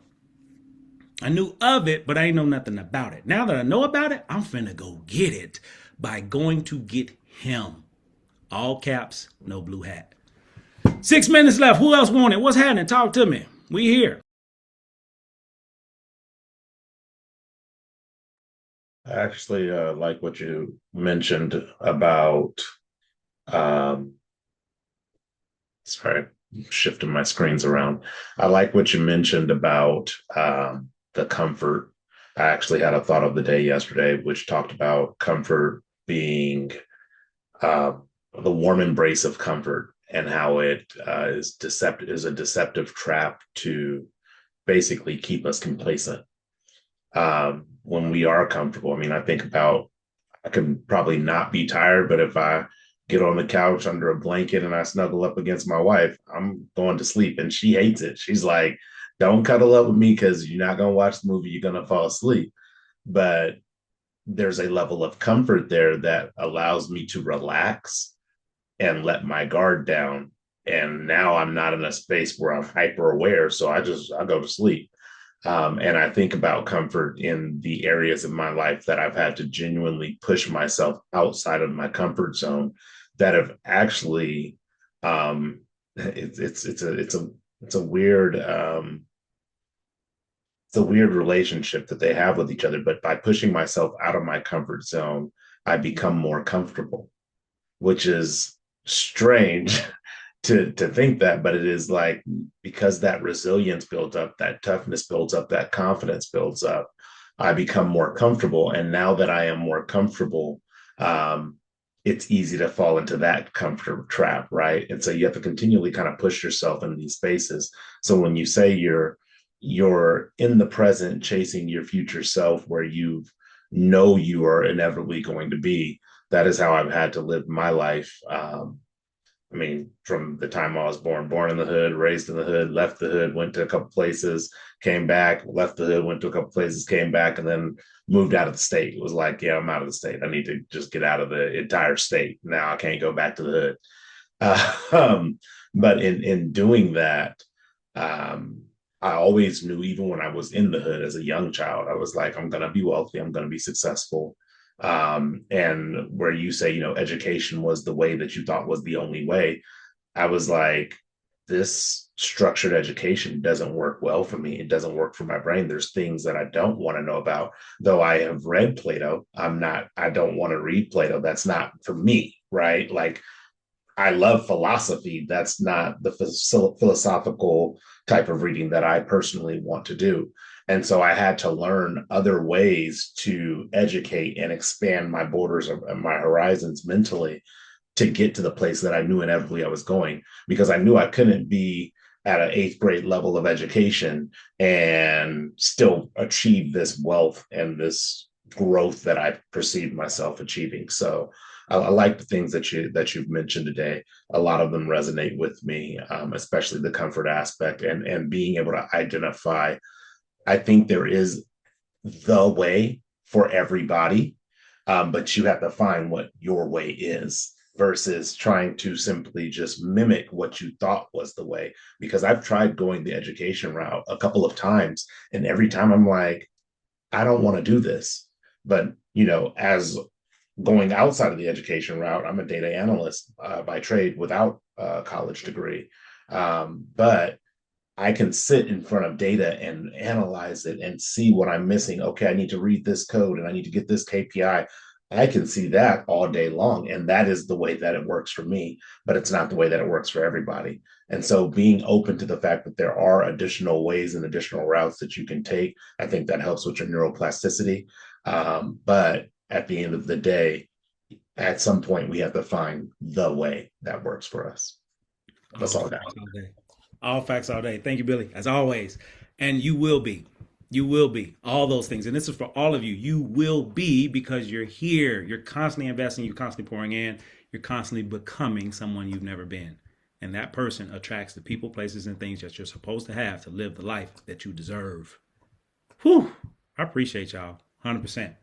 I knew of it, but I ain't know nothing about it. Now that I know about it, I'm finna go get it by going to get him. All caps, no blue hat. 6 minutes left. Who else want it? What's happening? Talk to me. We here. I actually like what you mentioned about. Um, sorry, shifting my screens around. I like what you mentioned about the comfort. I actually had a thought of the day yesterday, which talked about comfort being uh, the warm embrace of comfort and how it is a deceptive trap to basically keep us complacent when we are comfortable. I mean, I think about I can probably not be tired, but if I get on the couch under a blanket and I snuggle up against my wife, I'm going to sleep, and she hates it. She's like, "Don't cuddle up with me because you're not going to watch the movie. You're going to fall asleep." But there's a level of comfort there that allows me to relax and let my guard down. And now I'm not in a space where I'm hyper aware. So I go to sleep. And I think about comfort in the areas of my life that I've had to genuinely push myself outside of my comfort zone that have actually, it's a weird, it's a weird relationship that they have with each other. But by pushing myself out of my comfort zone, I become more comfortable, which is strange to think that, but it is like because that resilience builds up, that toughness builds up, that confidence builds up, I become more comfortable. And now that I am more comfortable, it's easy to fall into that comfort trap, right? And so you have to continually kind of push yourself in these spaces. So when you say you're in the present chasing your future self where you know you are inevitably going to be, that is how I've had to live my life. I mean, from the time I was born in the hood, raised in the hood, left the hood, went to a couple places, came back, left the hood, went to a couple places, came back, and then moved out of the state. It was like, yeah, I'm out of the state. I need to just get out of the entire state. Now I can't go back to the hood. But in doing that, um, I always knew, even when I was in the hood as a young child, I was like, I'm going to be wealthy, I'm going to be successful. And where you say, education was the way that you thought was the only way, I was like, this structured education doesn't work well for me. It doesn't work for my brain. There's things that I don't want to know about. Though I have read Plato, I don't want to read Plato. That's not for me, right? Like, I love philosophy. That's not the philosophical type of reading that I personally want to do. And so I had to learn other ways to educate and expand my borders and my horizons mentally to get to the place that I knew inevitably I was going, because I knew I couldn't be at an eighth grade level of education and still achieve this wealth and this growth that I perceived myself achieving. So I like the things that you've mentioned today. A lot of them resonate with me, especially the comfort aspect and being able to identify. I think there is the way for everybody, but you have to find what your way is versus trying to simply just mimic what you thought was the way. Because I've tried going the education route a couple of times, and every time I'm like, I don't want to do this. But, as going outside of the education route, I'm a data analyst by trade without a college degree. But I can sit in front of data and analyze it and see what I'm missing. Okay, I need to read this code and I need to get this KPI. I can see that all day long. And that is the way that it works for me, but it's not the way that it works for everybody. And so being open to the fact that there are additional ways and additional routes that you can take, I think that helps with your neuroplasticity. But at the end of the day, at some point, we have to find the way that works for us. That's all I got. All facts all day. Thank you, Billy, as always. And you will be. You will be. All those things. And this is for all of you. You will be, because you're here. You're constantly investing. You're constantly pouring in. You're constantly becoming someone you've never been. And that person attracts the people, places, and things that you're supposed to have to live the life that you deserve. Whew. I appreciate y'all. 100%.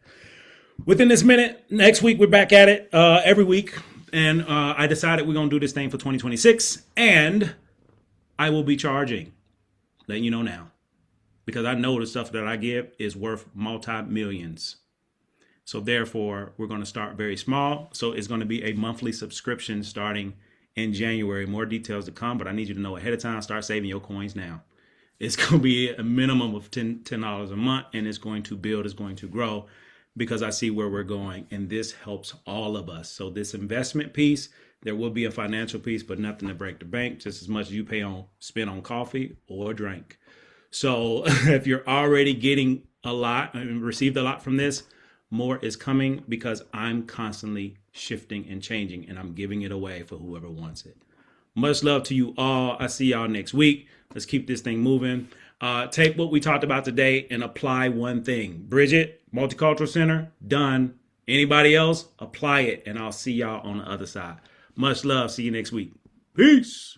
Within this minute, next week, we're back at it every week. And I decided we're going to do this thing for 2026. And I will be charging, letting you know now, because I know the stuff that I give is worth multi-millions. So therefore, we're going to start very small. So it's going to be a monthly subscription starting in January. More details to come, but I need you to know ahead of time. Start saving your coins now. It's going to be a minimum of $10 a month, and it's going to build, it's going to grow, because I see where we're going, and this helps all of us. So this investment piece, there will be a financial piece, but nothing to break the bank, just as much as you spend on coffee or drink. So if you're already getting a lot and received a lot from this, more is coming, because I'm constantly shifting and changing, and I'm giving it away for whoever wants it. Much love to you all. I see y'all next week. Let's keep this thing moving. Take what we talked about today and apply one thing. Bridget, Multicultural Center, done. Anybody else? Apply it, and I'll see y'all on the other side. Much love. See you next week. Peace.